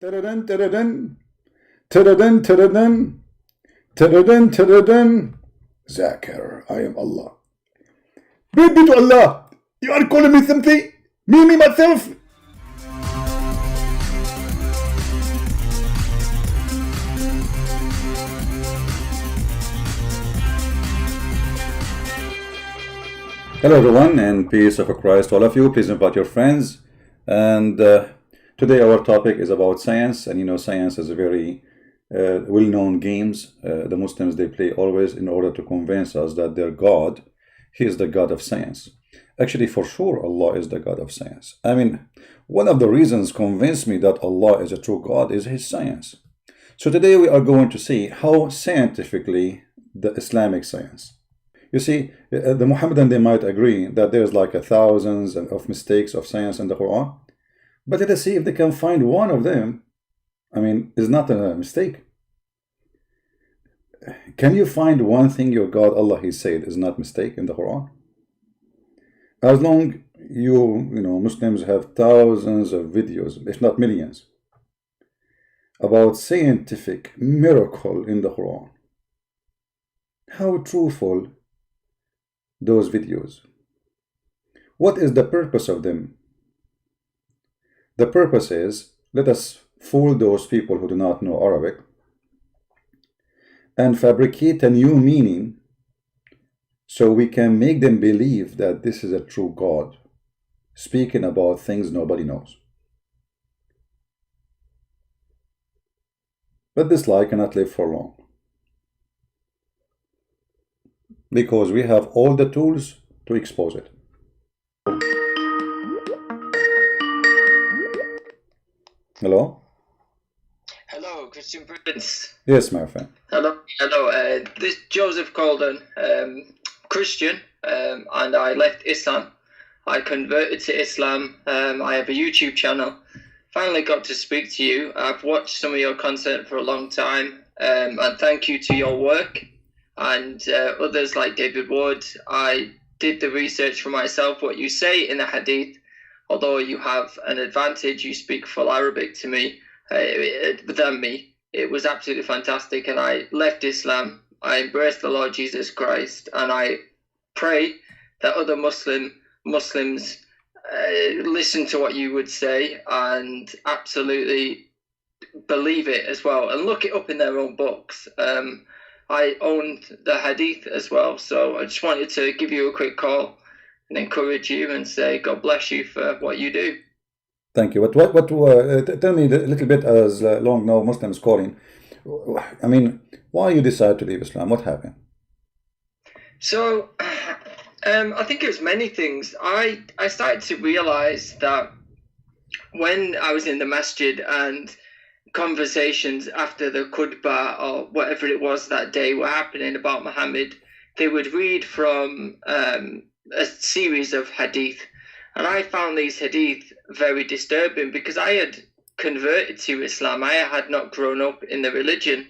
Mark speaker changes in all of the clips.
Speaker 1: Taradan, taradan, taradan, taradan, taradan, taradan. Zakir, I am Allah. Baby to Allah, you are calling me something? Me, myself. Hello everyone, and peace of Christ to all of you. Please invite your friends. And today our topic is about science. And you know, science is a very well-known games. The Muslims, they play always in order to convince us that their God, He is the God of science. Actually, for sure, Allah is the God of science. I mean, one of the reasons convince me that Allah is a true God is His science. So today we are going to see how scientifically the Islamic science. You see, the Muhammadan, they might agree that there's like thousands of mistakes of science in the Quran. But let us see if they can find one of them, I mean, is not a mistake. Can you find one thing your God, Allah, He said is not mistake in the Quran? As long you know, Muslims have thousands of videos, if not millions, about scientific miracle in the Quran. How truthful those videos. What is the purpose of them? The purpose is, let us fool those people who do not know Arabic and fabricate a new meaning so we can make them believe that this is a true God speaking about things nobody knows. But this lie cannot live for long, because we have all the tools to expose it. Hello?
Speaker 2: Hello, Christian Prince.
Speaker 1: Yes, my friend.
Speaker 2: Hello. This is Joseph Colden, Christian, and I left Islam. I converted to Islam. I have a YouTube channel. Finally got to speak to you. I've watched some of your content for a long time, and thank you to your work. And others like David Wood. I did the research for myself, what you say in the hadith. Although you have an advantage, you speak full Arabic to me, than me. It was absolutely fantastic, and I left Islam. I embraced the Lord Jesus Christ, and I pray that other Muslims listen to what you would say and absolutely believe it as well, and look it up in their own books. I owned the hadith as well, so I just wanted to give you a quick call and encourage you and say God bless you for what you do.
Speaker 1: Thank you. But tell me a little bit, as long now Muslims calling. I mean, why you decide to leave Islam? What happened?
Speaker 2: So, I think it was many things. I started to realize that when I was in the masjid and conversations after the khutbah or whatever it was that day were happening about Muhammad, they would read from a series of hadith, and I found these hadith very disturbing because I had converted to Islam. I had not grown up in the religion,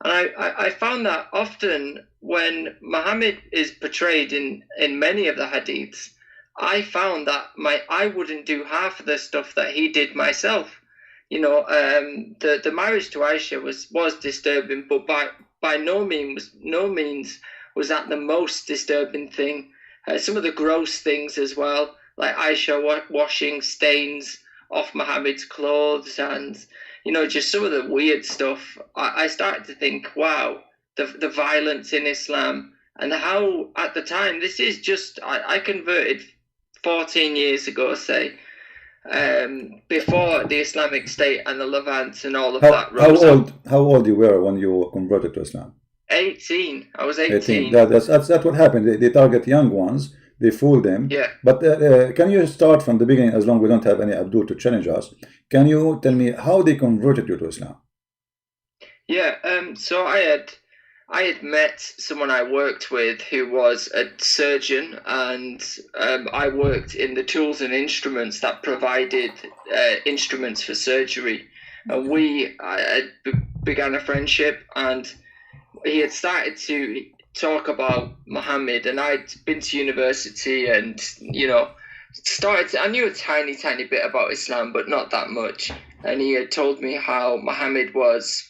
Speaker 2: and I found that often when Muhammad is portrayed in many of the hadiths, I found that I wouldn't do half of the stuff that he did myself. You know, the marriage to Aisha was disturbing, but by no means was that the most disturbing thing. Some of the gross things as well, like Aisha washing stains off Muhammad's clothes, and you know, just some of the weird stuff. I started to think, wow, the violence in Islam, and how at the time, this is just I converted 14 years ago, say. Before the Islamic State and the Levant and all of that.
Speaker 1: How old you were when you converted to Islam?
Speaker 2: 18. I was 18.
Speaker 1: That's what happened. They target young ones. They fool them.
Speaker 2: Yeah.
Speaker 1: But can you start from the beginning, as long as we don't have any Abdul to challenge us? Can you tell me how they converted you to Islam?
Speaker 2: Yeah. So I had met someone I worked with who was a surgeon, and I worked in the tools and instruments that provided instruments for surgery. And we began a friendship, and he had started to talk about Muhammad, and I'd been to university and, you know, I knew a tiny bit about Islam, but not that much. And he had told me how Muhammad was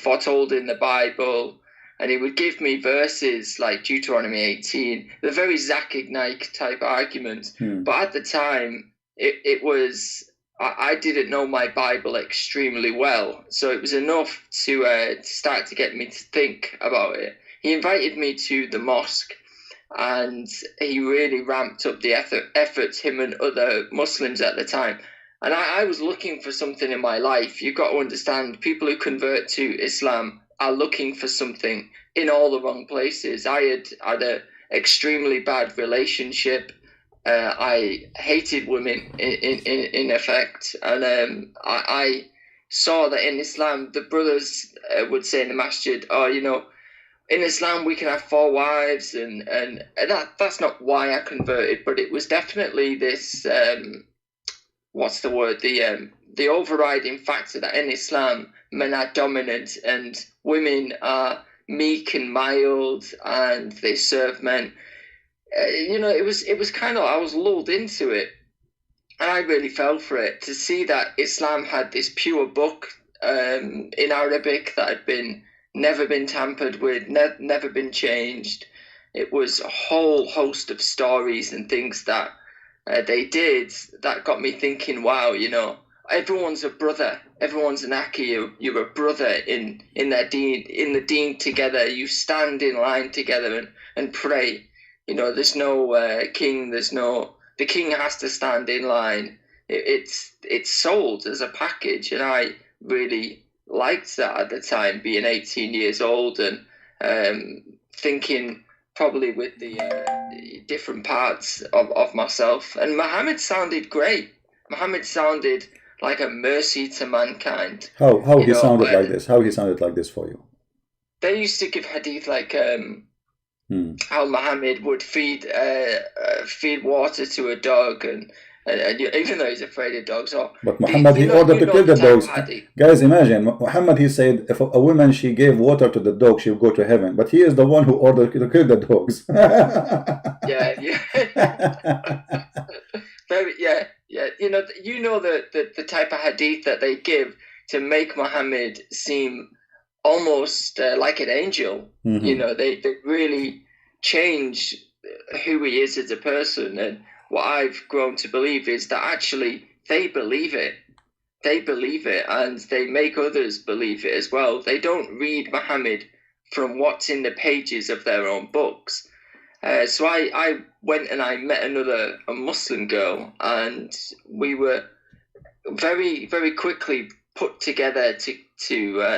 Speaker 2: foretold in the Bible, and he would give me verses like Deuteronomy 18, the very Zakir type arguments. But at the time, it was, I didn't know my Bible extremely well, so it was enough to start to get me to think about it. He invited me to the mosque, and he really ramped up the efforts, him and other Muslims at the time. And I was looking for something in my life. You've got to understand, people who convert to Islam are looking for something in all the wrong places. I had an extremely bad relationship. I hated women in effect. And I saw that in Islam, the brothers would say in the masjid, oh, you know, in Islam we can have 4 wives, and that's not why I converted, but it was definitely this what's the word, the overriding factor that in Islam men are dominant and women are meek and mild and they serve men. You know, it was kind of, I was lulled into it, and I really fell for it, to see that Islam had this pure book in Arabic that had never been tampered with, never been changed. It was a whole host of stories and things that they did that got me thinking, wow, you know, everyone's a brother, everyone's an Aki, you're a brother in their deen, in the deen together. You stand in line together and pray. You know, there's no king, the king has to stand in line. It's sold as a package, and I really liked that at the time, being 18 years old and thinking probably with the different parts of myself. And Muhammad sounded great. Muhammad sounded like a mercy to mankind.
Speaker 1: How he sounded like this? How he sounded like this for you?
Speaker 2: They used to give hadith like how Muhammad would feed water to a dog, and even though he's afraid of dogs.
Speaker 1: But Muhammad, he ordered to kill the dogs. Guys, imagine, Muhammad, he said, if a woman, she gave water to the dog, she will go to heaven. But he is the one who ordered to kill the dogs.
Speaker 2: Yeah. Yeah. You know the type of hadith that they give to make Muhammad seem almost like an angel. Mm-hmm. You know, they really change who he is as a person. And what I've grown to believe is that actually they believe it. They believe it, and they make others believe it as well. They don't read Muhammad from what's in the pages of their own books. So I went and I met a Muslim girl, and we were very, very quickly put together to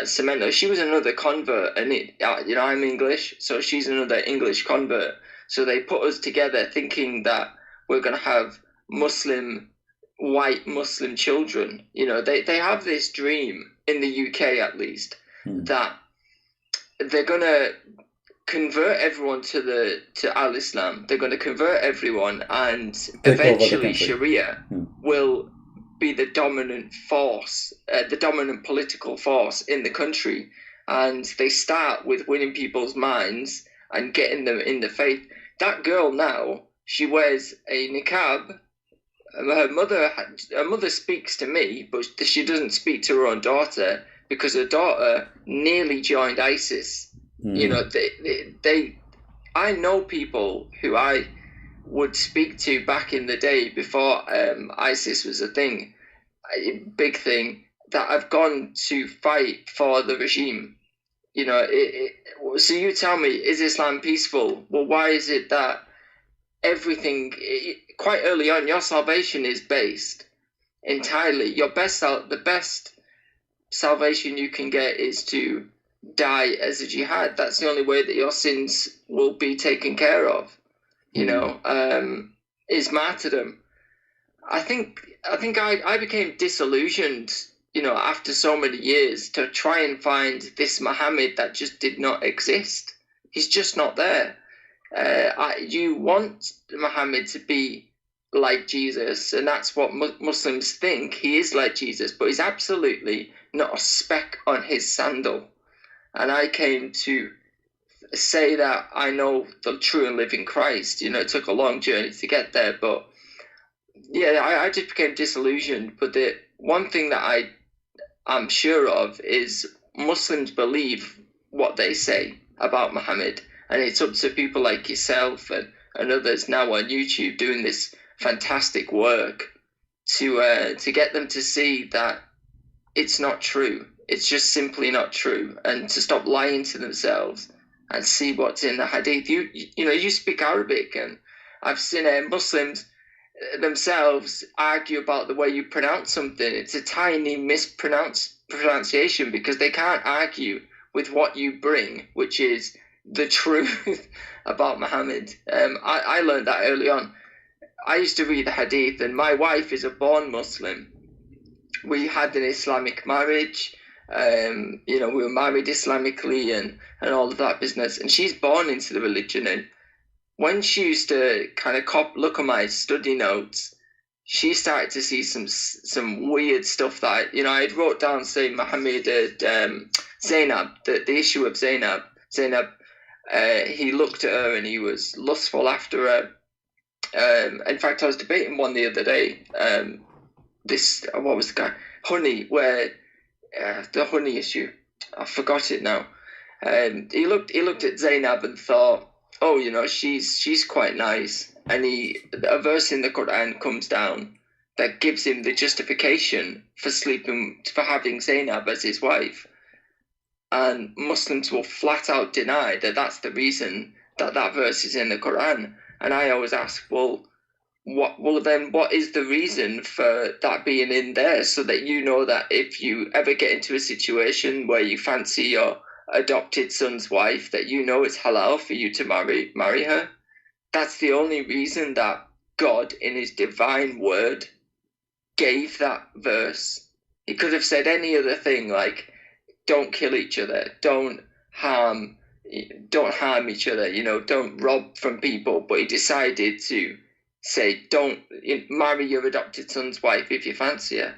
Speaker 2: cement her. She was another convert, and I'm English, so she's another English convert. So they put us together thinking that we're going to have white Muslim children. You know, they have this dream in the UK, at least, that they're going to convert everyone to Al-Islam. They're going to convert everyone, and eventually Sharia will be the dominant force, the dominant political force in the country. And they start with winning people's minds and getting them in the faith. That girl now, she wears a niqab. Her mother speaks to me, but she doesn't speak to her own daughter, because her daughter nearly joined ISIS. You know, I know people who I would speak to back in the day before ISIS was a big thing, that have gone to fight for the regime. You know, so you tell me, is Islam peaceful? Well, why is it that everything, quite early on, your salvation is based entirely, the best salvation you can get is to die as a jihad. That's the only way that your sins will be taken care of, you know, is martyrdom. I think I became disillusioned, you know, after so many years, to try and find this Muhammad that just did not exist. He's just not there. You want Muhammad to be like Jesus, and that's what Muslims think. He is like Jesus, but he's absolutely not a speck on his sandal. And I came to say that I know the true and living Christ. You know, it took a long journey to get there, but I just became disillusioned. But the one thing that I'm sure of is Muslims believe what they say about Muhammad, and it's up to people like yourself and others now on YouTube doing this fantastic work to get them to see that it's not true. It's just simply not true, and to stop lying to themselves and see what's in the hadith. You speak Arabic, and I've seen Muslims themselves argue about the way you pronounce something. It's a tiny mispronunciation because they can't argue with what you bring, which is the truth about Muhammad. I learned that early on. I used to read the hadith, and my wife is a born Muslim. We had an Islamic marriage. We were married Islamically and all of that business. And she's born into the religion. And when she used to kind of look at my study notes, she started to see some weird stuff that I wrote down, saying Muhammad Zainab, the issue of Zainab. He looked at her and he was lustful after her. In fact, I was debating one the other day. What was the guy? Honey, where the honey issue. I forgot it now. He looked at Zainab and thought, oh, she's quite nice. And a verse in the Quran comes down that gives him the justification for having Zainab as his wife. And Muslims will flat out deny that that's the reason that verse is in the Quran. And I always ask, what is the reason for that being in there, so that you know that if you ever get into a situation where you fancy your adopted son's wife, that you know it's halal for you to marry her? That's the only reason that God, in his divine word, gave that verse. He could have said any other thing, like, don't kill each other, don't harm each other, don't rob from people. But he decided to say, don't marry your adopted son's wife if you fancy her.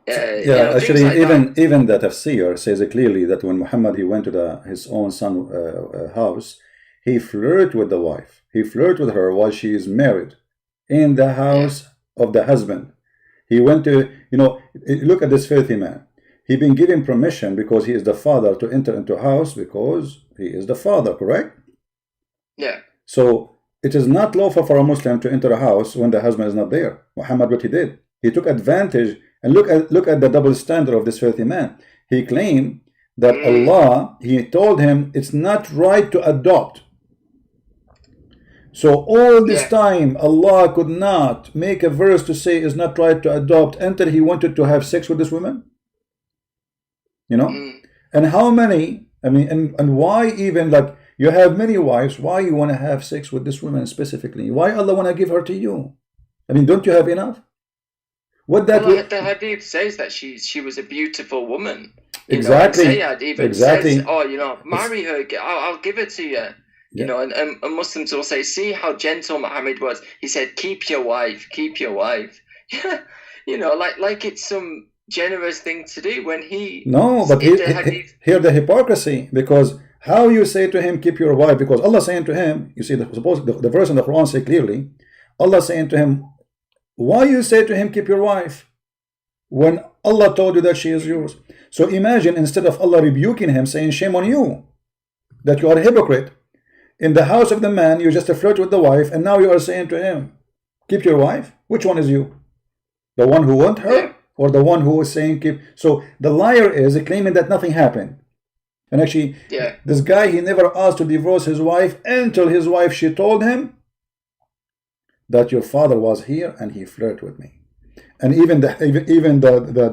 Speaker 1: Actually, even the tafsir says clearly that when Muhammad he went to his own son's house, he flirted with the wife. He flirted with her while she is married in the house of the husband. He went to, look at this filthy man. He been given permission because he is the father to enter into a house because he is the father, correct?
Speaker 2: Yeah.
Speaker 1: So it is not lawful for a Muslim to enter a house when the husband is not there. Muhammad, what he did, he took advantage. And look at the double standard of this filthy man. He claimed that Allah, he told him it's not right to adopt. So all this time, Allah could not make a verse to say it's not right to adopt until he wanted to have sex with this woman. And how many, and why even, like, you have many wives, why you want to have sex with this woman specifically? Why Allah want to give her to you? Don't you have enough?
Speaker 2: The hadith says that she was a beautiful woman.
Speaker 1: Exactly.
Speaker 2: Sayyid even says, marry her, I'll give her to you. And Muslims will say, see how gentle Muhammad was. He said, keep your wife. Like it's some generous thing to do when he...
Speaker 1: No, but here the hypocrisy, because how you say to him, keep your wife, because Allah saying to him, you see, the verse in the Quran say clearly, Allah saying to him, why you say to him, keep your wife, when Allah told you that she is yours? So imagine, instead of Allah rebuking him, saying, shame on you, that you are a hypocrite. In the house of the man, you just flirt with the wife, and now you are saying to him, keep your wife? Which one is you? The one who want her, or the one who is saying keep? So the liar is claiming that nothing happened. And actually, this guy, he never asked to divorce his wife until his wife, she told him that your father was here and he flirted with me. And even the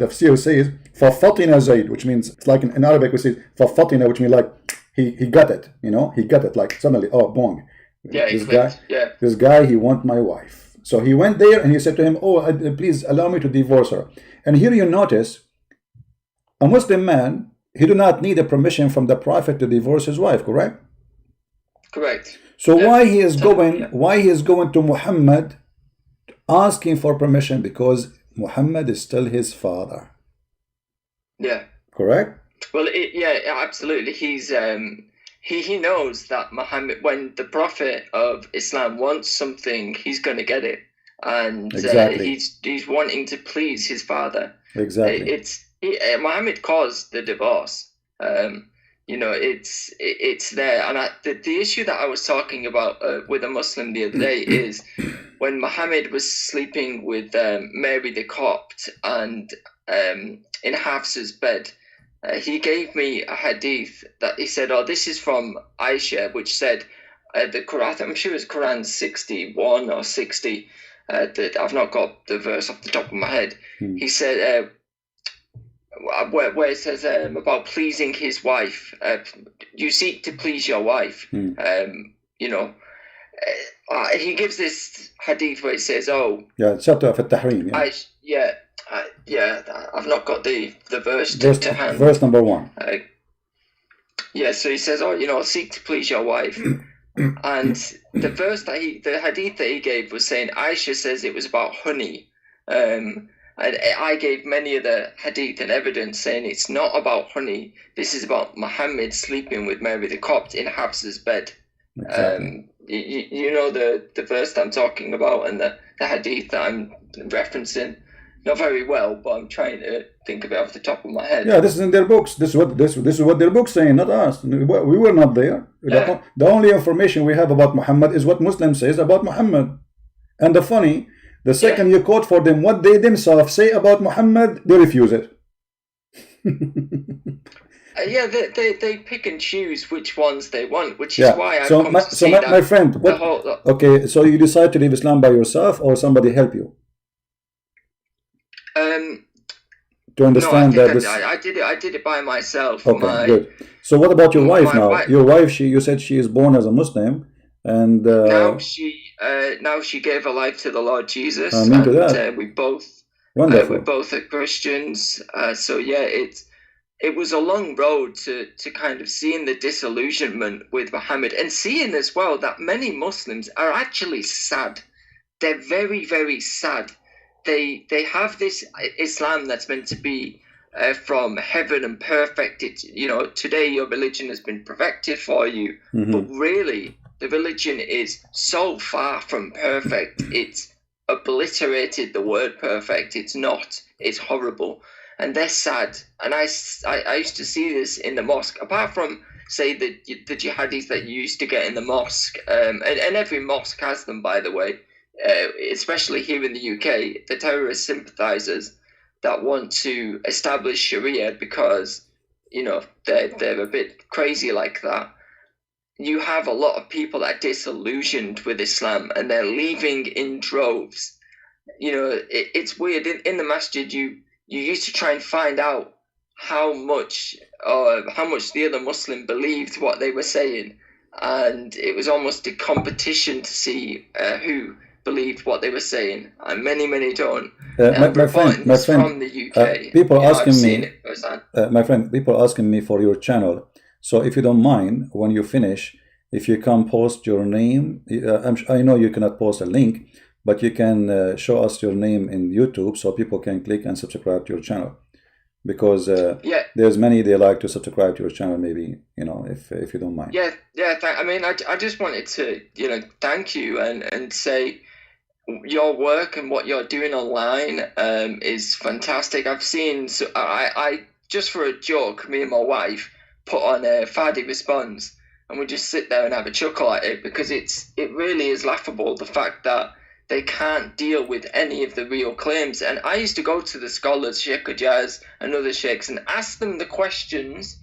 Speaker 1: tafsir says فَفَطِنَ Zayd, which means, it's like in Arabic we say فَفَطِنَ, which means like he got it, he got it, like suddenly, oh, boom. This guy, he want my wife. So he went there and he said to him, please allow me to divorce her. And here you notice, a Muslim man, he do not need a permission from the Prophet to divorce his wife, correct?
Speaker 2: Correct.
Speaker 1: So why he is going to Muhammad asking for permission? Because Muhammad is still his father. Yeah. Correct?
Speaker 2: Well, absolutely. He's he knows that Muhammad, when the Prophet of Islam wants something, he's going to get it. and
Speaker 1: Exactly.
Speaker 2: he's wanting to please his father.
Speaker 1: Exactly.
Speaker 2: Muhammad caused the divorce. It's there, and the issue that I was talking about with a Muslim the other day is when Muhammad was sleeping with Mary the Copt and in Hafsa's bed. He gave me a hadith that he said, "Oh, this is from Aisha," which said the Quran. I'm sure it's Quran 61 or 60. I've not got the verse off the top of my head. He said where it says about pleasing his wife. You seek to please your wife. He gives this hadith where it says, "Oh,
Speaker 1: setelah في التحريم.
Speaker 2: I've not got the verse to hand.
Speaker 1: Verse number 1.
Speaker 2: So he says, seek to please your wife." And the hadith that he gave was saying Aisha says it was about honey. And I gave many of the hadith and evidence saying it's not about honey. This is about Muhammad sleeping with Mary the Copt in Hafsa's bed.
Speaker 1: Exactly.
Speaker 2: You know the verse that I'm talking about and the hadith that I'm referencing. Not very well, but I'm trying to think of it off the top of my head.
Speaker 1: Yeah, this is in their books. This is what their books saying, not us. We were not there. The only information we have about Muhammad is what Muslim says about Muhammad. And the second you quote for them what they themselves say about Muhammad, they refuse it.
Speaker 2: They pick and choose which ones they want, which is why I come to see
Speaker 1: my friend, okay, so you decide to leave Islam by yourself or somebody help you? To understand
Speaker 2: I did it by myself.
Speaker 1: Okay, good. So what about your wife now? Your wife, you said she is born as a Muslim, and
Speaker 2: now she gave her life to the Lord Jesus.
Speaker 1: Amen to that.
Speaker 2: We both are Christians. It was a long road to kind of seeing the disillusionment with Muhammad and seeing as well that many Muslims are actually sad. They're very, very sad. They have this Islam that's meant to be from heaven and perfect. It's, today your religion has been perfected for you, but really the religion is so far from perfect. It's obliterated the word perfect. It's not. It's horrible. And they're sad. And I used to see this in the mosque, apart from, say, the jihadis that you used to get in the mosque. And every mosque has them, by the way, especially here in the UK, the terrorist sympathizers that want to establish Sharia because, they're a bit crazy like that. You have a lot of people that are disillusioned with Islam and they're leaving in droves. It's weird. In the masjid, you used to try and find out how much the other Muslim believed what they were saying, and it was almost a competition to see who believed what they were saying, and many don't.
Speaker 1: My friend,
Speaker 2: from the UK.
Speaker 1: People asking me, my friend, people asking me for your channel. So if you don't mind, when you finish, if you can post your name, I know you cannot post a link, but you can show us your name in YouTube so people can click and subscribe to your channel. Because there's many they like to subscribe to your channel, maybe, if you don't mind.
Speaker 2: I just wanted to, thank you and say your work and what you're doing online is fantastic. I've seen, I just for a joke, me and my wife put on Fadi Responds, and we just sit there and have a chuckle at it because it really is laughable, the fact that they can't deal with any of the real claims. And I used to go to the scholars, Sheikh Ajaz and other sheikhs, and ask them the questions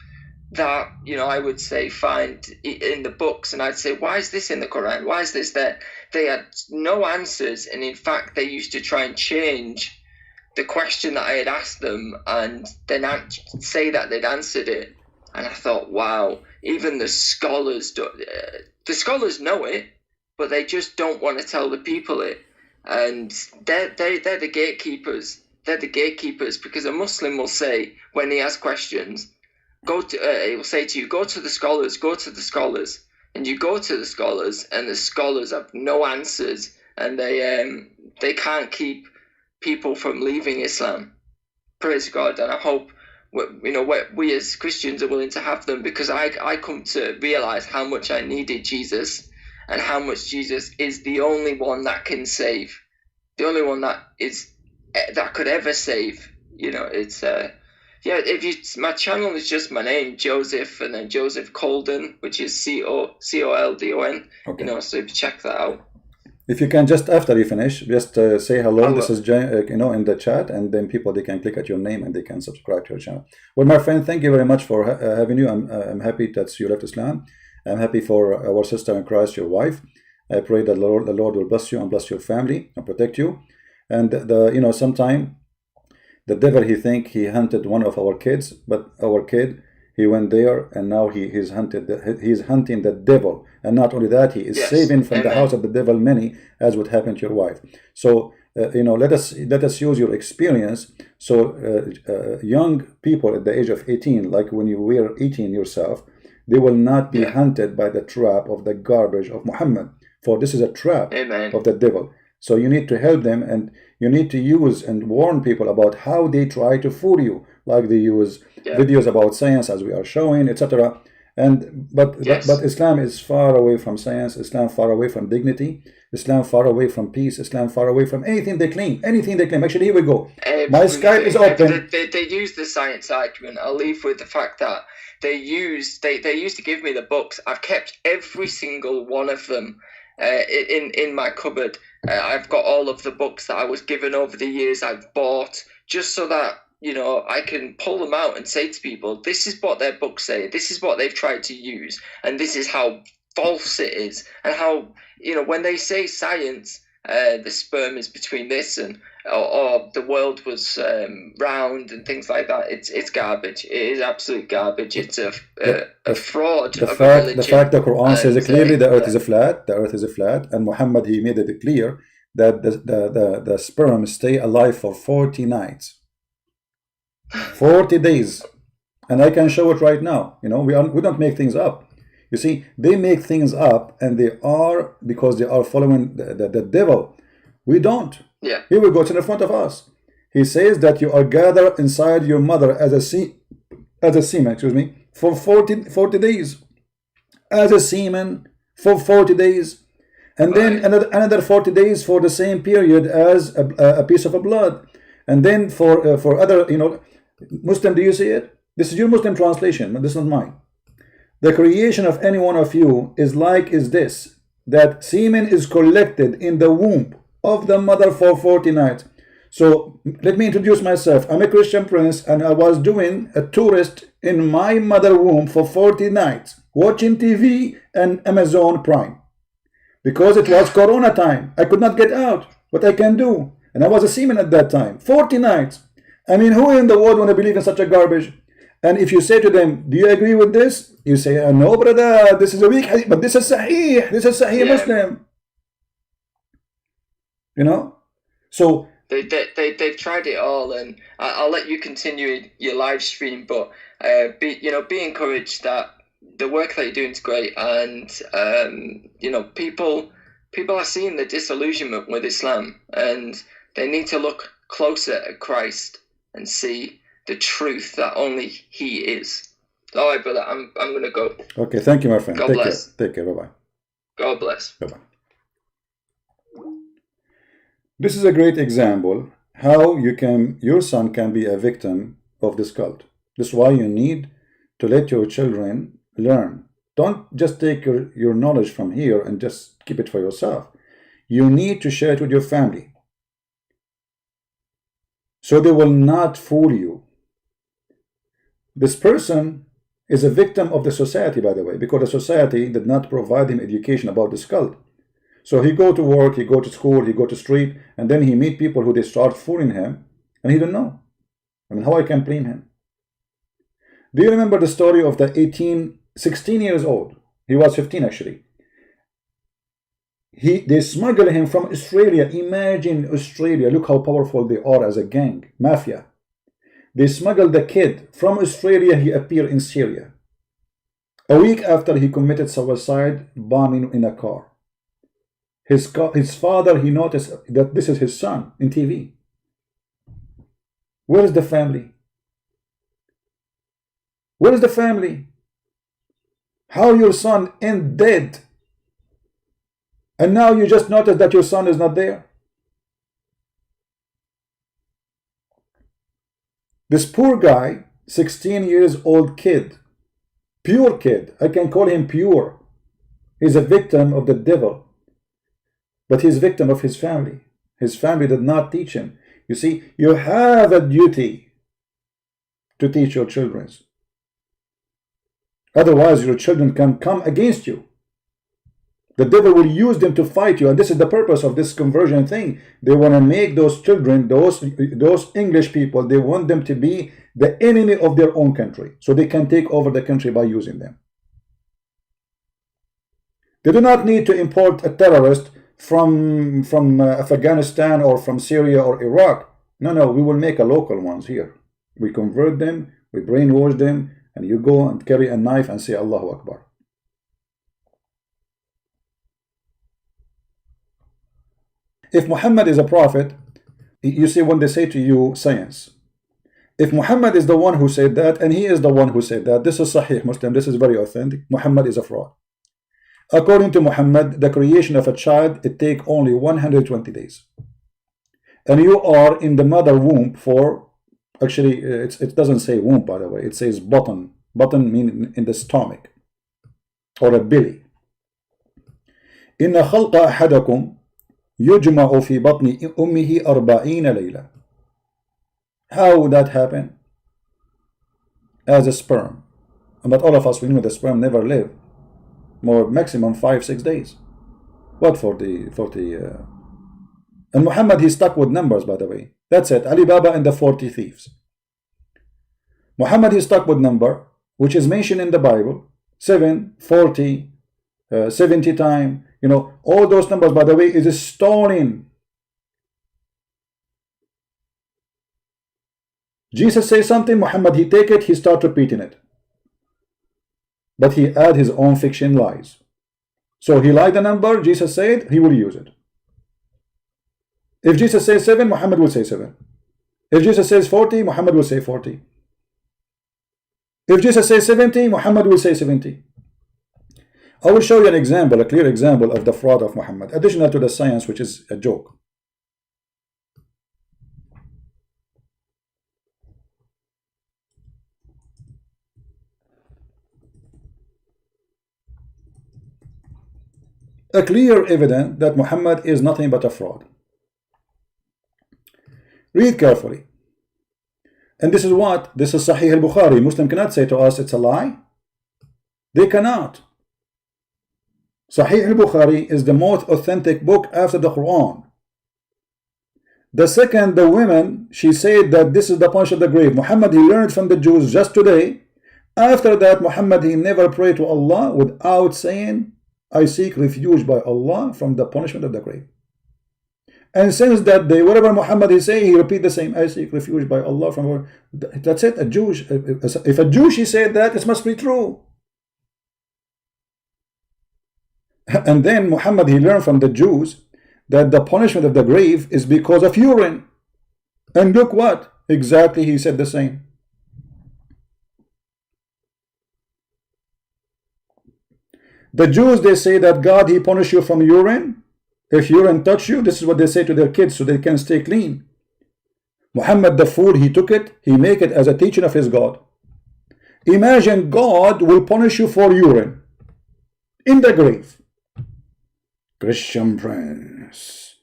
Speaker 2: that, I would say find in the books. And I'd say, why is this in the Quran? Why is this there? They had no answers. And in fact, they used to try and change the question that I had asked them and then say that they'd answered it. And I thought, wow, even the scholars know it, but they just don't want to tell the people it. And they're the gatekeepers. They're the gatekeepers, because a Muslim will say, when he asks questions, he will say to you, go to the scholars. And you go to the scholars, and the scholars have no answers, and they can't keep people from leaving Islam. Praise God. And I hope we as Christians are willing to have them, because I come to realize how much I needed Jesus and how much Jesus is the only one that can save. the only one that could ever save. It's yeah. My channel is just my name, Joseph, and then Joseph Colden, which is Coldon.
Speaker 1: Okay.
Speaker 2: So if you check that out.
Speaker 1: If you can, just after you finish, just say hello.
Speaker 2: Oh,
Speaker 1: This is in the chat, and then people, they can click at your name and they can subscribe to your channel. Well, my friend, thank you very much for having you. I'm happy that you left Islam. I'm happy for our sister in Christ, your wife. I pray that the Lord will bless you and bless your family and protect you. And sometime the devil, he think he hunted one of our kids, but our kid, he went there, and now he's hunting the devil. And not only that, he is saving from the house of the devil many, as would happen to your wife. So let us use your experience. So young people at the age of 18, like when you were 18 yourself, they will not be hunted by the trap of the garbage of Muhammad, for this is a trap of the devil. So you need to help them, and you need to use and warn people about how they try to fool you, like they use videos about science, as we are showing, etc. But Islam is far away from science. Islam far away from dignity. Islam far away from peace. Islam far away from anything they claim. Actually, here we go. My Skype is open.
Speaker 2: They use the science argument. I'll leave with the fact that they used to give me the books. I've kept every single one of them in my cupboard. I've got all of the books that I was given over the years. I've bought, just so that I can pull them out and say to people, this is what their books say, this is what they've tried to use, and this is how false it is, and how when they say science, the sperm is between this and or the world was round and things like that. It's garbage. It is absolute garbage. It's a fraud.
Speaker 1: The fact the Quran says clearly the earth is flat. The earth is flat, and Muhammad, he made it clear that the sperm stay alive for 40 nights, 40 days, and I can show it right now. We don't make things up. You see, they make things up, and because they are following the devil. We don't.
Speaker 2: Yeah.
Speaker 1: Here we go. It's in front of us. He says that you are gathered inside your mother as a semen, for 40 days. As a semen for 40 days. And then another 40 days for the same period as a piece of blood. And then for other, Muslim, do you see it? This is your Muslim translation, but this is not mine. The creation of any one of you is this, that semen is collected in the womb of the mother for 40 nights. So let me introduce myself. I'm a Christian prince, and I was doing a tourist in my mother womb for 40 nights, watching TV and Amazon Prime. Because it was Corona time. I could not get out. What I can do? And I was a seaman at that time. 40 nights. I mean, who in the world want to believe in such a garbage? And if you say to them, do you agree with this? You say, no, brother, this is a weak hadith, but this is Sahih. This is Sahih Muslim. So
Speaker 2: they've tried it all, and I'll let you continue your live stream, but be encouraged that the work that you're doing is great, and people are seeing the disillusionment with Islam, and they need to look closer at Christ and see the truth that only He is. All right, brother, I'm gonna go.
Speaker 1: Okay, thank you, my friend.
Speaker 2: God bless.
Speaker 1: Take care. Bye bye.
Speaker 2: God bless.
Speaker 1: Bye bye. This is a great example how your son can be a victim of this cult. This is why you need to let your children learn. Don't just take your knowledge from here and just keep it for yourself. You need to share it with your family, so they will not fool you. This person is a victim of the society, by the way, because the society did not provide him education about this cult. So he go to work, he go to school, he go to street, and then he meet people who they start fooling him, and he don't know. I mean, how I can blame him? Do you remember the story of the 16 years old? He was 15 actually. They smuggled him from Australia. Imagine Australia, look how powerful they are as a gang, mafia. They smuggled the kid from Australia, he appeared in Syria. A week after he committed suicide, bombing in a car. His father, he noticed that this is his son in TV. Where is the family? Where is the family? How your son end dead? And now you just notice that your son is not there? This poor guy, 16 years old kid, pure kid, I can call him pure. He's a victim of the devil, but he's a victim of his family. His family did not teach him. You see, you have a duty to teach your children. Otherwise, your children can come against you. The devil will use them to fight you, and this is the purpose of this conversion thing. They want to make those children, those English people, they want them to be the enemy of their own country, so they can take over the country by using them. They do not need to import a terrorist from Afghanistan or from Syria or Iraq. No, we will make a local ones here. We convert them, we brainwash them, and you go and carry a knife and say Allahu Akbar. If Muhammad is a prophet, you see, when they say to you science, if Muhammad is the one who said that, and he is the one who said that, this is Sahih Muslim, this is very authentic, Muhammad is a fraud. According to Muhammad, the creation of a child, it takes only 120 days. And you are in the mother womb for, actually, it doesn't say womb, by the way, it says button. Button means in the stomach, or a belly. إن خلق أحدكم يجمع في بطن أمه 40 ليلة. How would that happen? As a sperm. But all of us, we know the sperm never live more, maximum 5-6 days. What for the and Muhammad, he stuck with numbers, by the way. That's it. Ali Baba and the 40 thieves. Muhammad, he stuck with number which is mentioned in the Bible, 7, 40, 70 times. You know, all those numbers, by the way, is stolen. Jesus says something, Muhammad, he take it, he start repeating it. But he add his own fiction lies. So he lied the number, Jesus said, he will use it. If Jesus says 7, Muhammad will say 7. If Jesus says 40, Muhammad will say 40. If Jesus says 70, Muhammad will say 70. I will show you an example, a clear example of the fraud of Muhammad, additional to the science, which is a joke. A clear evidence that Muhammad is nothing but a fraud. Read carefully. And this is what? This is Sahih al-Bukhari. Muslim cannot say to us it's a lie. They cannot. Sahih al-Bukhari is the most authentic book after the Quran. The second, the women, she said that this is the punch of the grave. Muhammad, he learned from the Jews just today. After that, Muhammad, he never prayed to Allah without saying, I seek refuge by Allah from the punishment of the grave. And since that day, whatever Muhammad is saying, he repeat the same, I seek refuge by Allah from. That's it. A Jewish, if a Jew, she said that, it must be true. And then Muhammad, he learned from the Jews that the punishment of the grave is because of urine. And look what? Exactly, he said the same. The Jews, they say that God, he punish you from urine. If urine touch you, this is what they say to their kids so they can stay clean. Muhammad, the fool, he took it, he make it as a teaching of his God. Imagine God will punish you for urine in the grave. Christian Prince,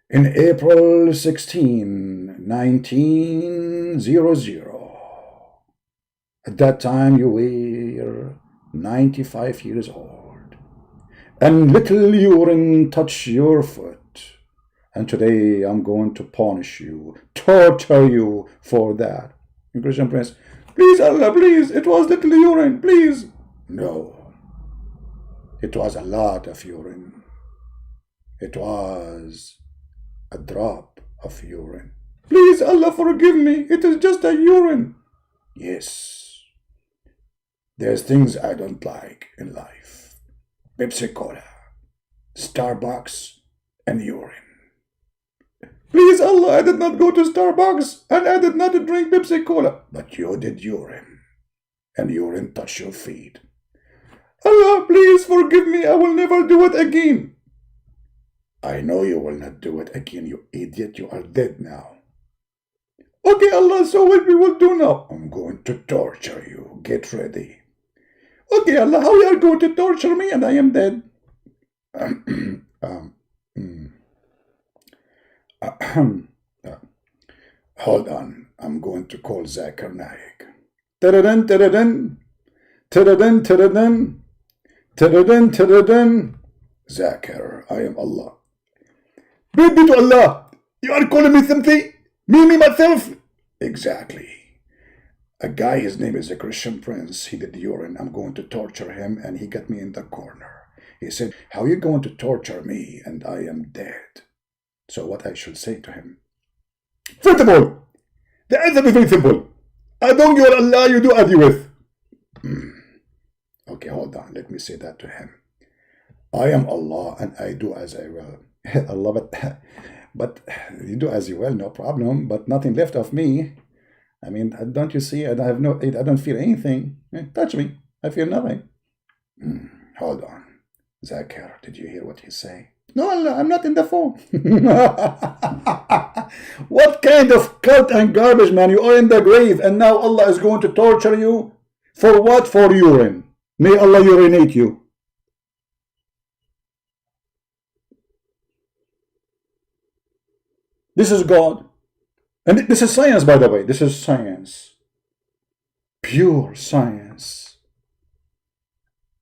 Speaker 1: in April 16, 1900, at that time you were 95 years old, and little urine touched your foot, and today I'm going to punish you, torture you for that. And Christian Prince, please Allah, please, it was little urine, please. No, it was a lot of urine. It was a drop of urine. Please Allah, forgive me, it is just a urine. Yes, there's things I don't like in life. Pepsi Cola, Starbucks, and urine. Please Allah, I did not go to Starbucks and I did not drink Pepsi Cola. But you did urine, and urine touched your feet. Allah, please forgive me, I will never do it again. I know you will not do it again, you idiot, you are dead now. Okay, Allah, so what we will do now? I'm going to torture you. Get ready. Okay, Allah, how you are going to torture me and I am dead? Hold on. I'm going to call Zakir Naik. Taradan, taradan. Taradan, taradan. Taradan, taradan. Zakir, I am Allah. Praise be to Allah. You are calling me something? Me, myself? Exactly. A guy, his name is a Christian prince. He did urine. I'm going to torture him, and he got me in the corner. He said, how are you going to torture me, and I am dead? So what I should say to him? First of all, the answer is very simple. I don't give Allah, you do as you wish. Okay, hold on. Let me say that to him. I am Allah, and I do as I will. Allah, but you do as you will, no problem. But nothing left of me. I mean, don't you see? I don't feel anything. Touch me. I feel nothing. Hold on. Zakir, did you hear what he say? No, Allah, I'm not in the phone. What kind of cult and garbage, man? You are in the grave, and now Allah is going to torture you? For what? For urine. May Allah urinate you. This is God. And this is science, by the way. This is science. Pure science.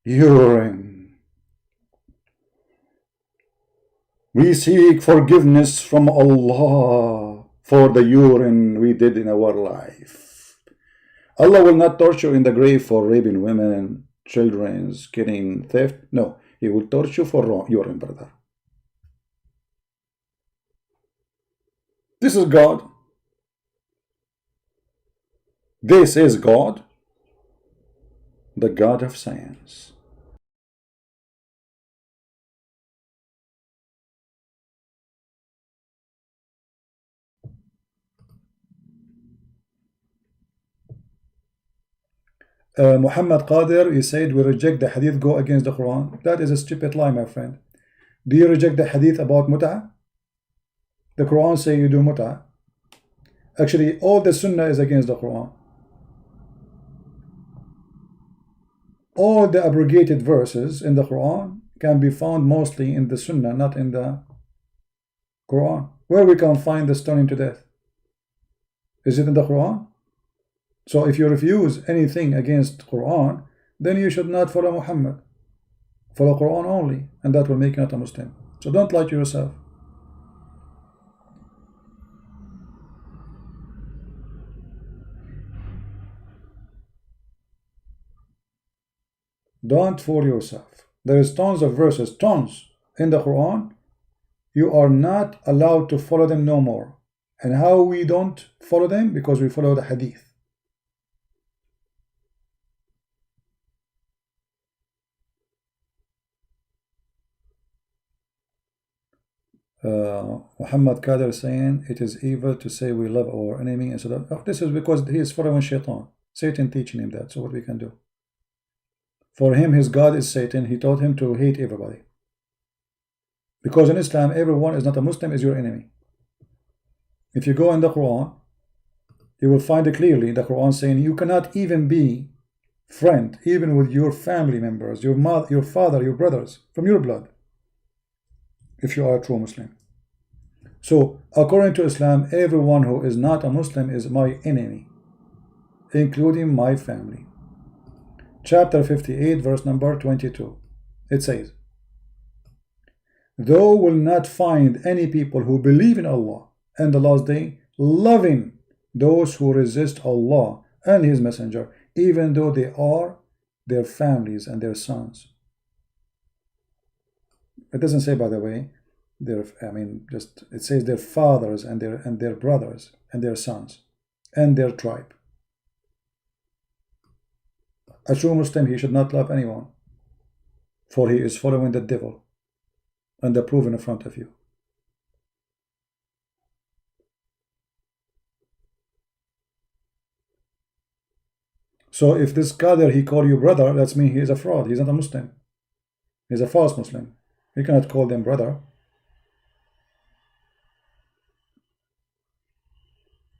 Speaker 1: Urine. We seek forgiveness from Allah for the urine we did in our life. Allah will not torture you in the grave for raping women, children, killing, theft. No, He will torture you for urine, brother. This is God. This is God, the God of science. Muhammad Qadir, he said, we reject the hadith, go against the Quran. That is a stupid lie, my friend. Do you reject the hadith about mut'ah? The Quran say you do mut'ah. Actually, all the sunnah is against the Quran. All the abrogated verses in the Quran can be found mostly in the sunnah, not in the Quran. Where we can find the stoning to death? Is it in the Quran? So if you refuse anything against Quran, then you should not follow Muhammad. Follow Quran only, and that will make you not a Muslim. So don't lie to yourself. Don't fool yourself. There is tons of verses, tons in the Quran. You are not allowed to follow them no more. And how we don't follow them? Because we follow the hadith. Muhammad Qadir saying it is evil to say we love our enemy instead of, oh, this is because he is following Shaitan. Satan teaching him that. So what we can do? For him, his God is Satan. He taught him to hate everybody. Because in Islam, everyone is not a Muslim, is your enemy. If you go in the Quran, you will find it clearly, the Quran saying you cannot even be friend, even with your family members, your mother, your father, your brothers, from your blood, if you are a true Muslim. So, according to Islam, everyone who is not a Muslim is my enemy, including my family. Chapter 58, verse number 22. It says, thou will not find any people who believe in Allah and the last day loving those who resist Allah and His Messenger, even though they are their families and their sons. It doesn't say, by the way, it says their fathers and their brothers and their sons and their tribe. A true Muslim, he should not love anyone, for he is following the devil, and the proof in front of you. So if this Qadir, he call you brother, that's mean he is a fraud. He's not a Muslim. He's a false Muslim. You cannot call them brother.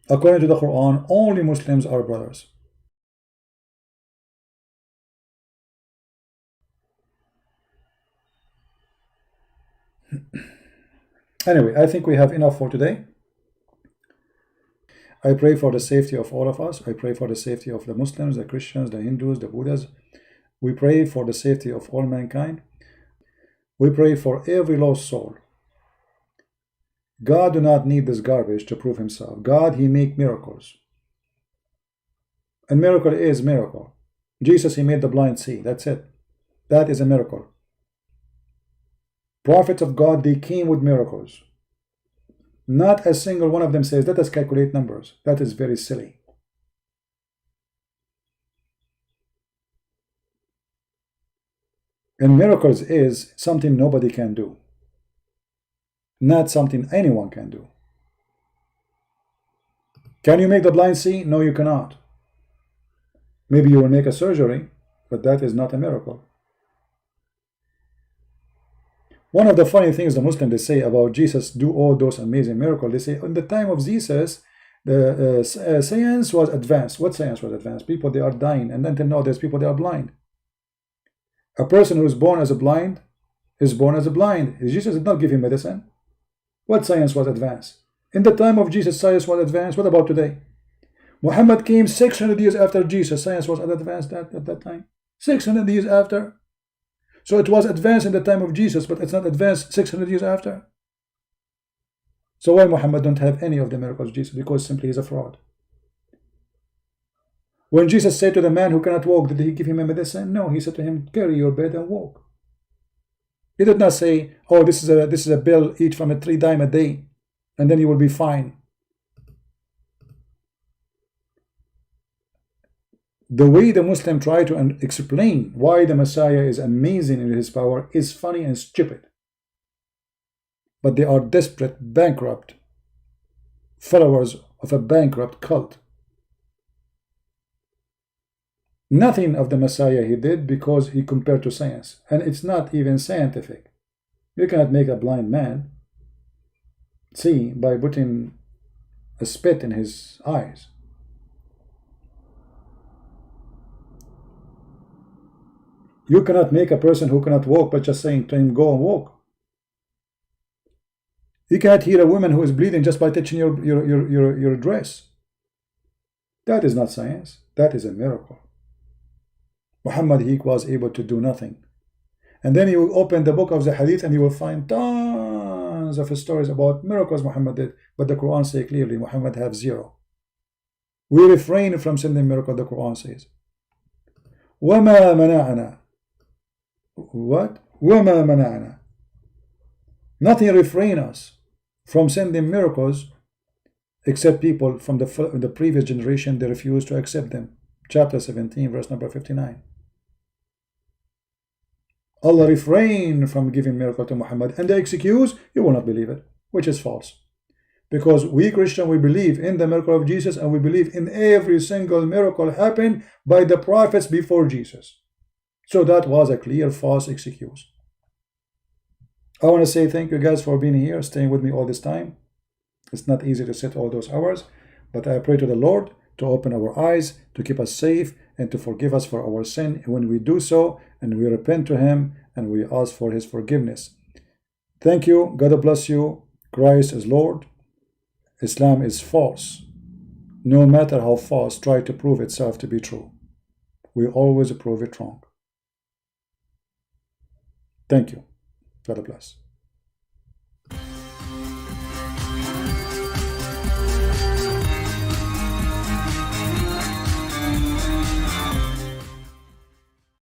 Speaker 1: According to the Quran, only Muslims are brothers. Anyway, I think we have enough for today. I pray for the safety of all of us. I pray for the safety of the Muslims, the Christians, the Hindus, the Buddhas. We pray for the safety of all mankind. We pray for every lost soul. God do not need this garbage to prove himself. God, he make miracles. And miracle is miracle. Jesus, he made the blind see. That's it. That is a miracle. Prophets of God, they came with miracles. Not a single one of them says, let us calculate numbers. That is very silly. And miracles is something nobody can do. Not something anyone can do. Can you make the blind see? No, you cannot. Maybe you will make a surgery, but that is not a miracle. One of the funny things the Muslims they say about Jesus do all those amazing miracles, they say in the time of Jesus, the science was advanced. What science was advanced? People, they are dying, and until now there's people, they are blind. A person who is born as a blind is born as a blind. Jesus did not give him medicine. What science was advanced? In the time of Jesus, science was advanced. What about today? Muhammad came 600 years after Jesus. Science was advanced at that time. 600 years after. So it was advanced in the time of Jesus, but it's not advanced 600 years after. So why Muhammad don't have any of the miracles of Jesus? Because simply he's a fraud. When Jesus said to the man who cannot walk, did he give him a medicine? No, he said to him, carry your bed and walk. He did not say, oh, this is a bill, eat from a 3 dime a day, and then you will be fine. The way the Muslim try to explain why the Messiah is amazing in his power is funny and stupid. But they are desperate, bankrupt followers of a bankrupt cult. Nothing of the Messiah he did because he compared to science. And it's not even scientific. You cannot make a blind man see by putting a spit in his eyes. You cannot make a person who cannot walk by just saying to him, go and walk. You cannot heal a woman who is bleeding just by touching your dress. That is not science. That is a miracle. Muhammad, he was able to do nothing. And then you open the book of the hadith and you will find tons of stories about miracles Muhammad did. But the Quran says clearly Muhammad have 0. We refrain from sending miracle, the Quran says. وَمَا مَنَعَنَا. What? وَمَا مَنَعَنَا. Nothing refrain us from sending miracles except people from the previous generation, they refused to accept them. Chapter 17, verse number 59. Allah refrained from giving miracle to Muhammad, and the excuse, you will not believe it, which is false. Because we Christian, we believe in the miracle of Jesus, and we believe in every single miracle happened by the prophets before Jesus. So that was a clear false excuse. I want to say thank you guys for being here, staying with me all this time. It's not easy to sit all those hours, but I pray to the Lord to open our eyes, to keep us safe, and to forgive us for our sin when we do so, and we repent to Him, and we ask for His forgiveness. Thank you. God bless you. Christ is Lord. Islam is false. No matter how false, try to prove itself to be true. We always prove it wrong. Thank you. God bless.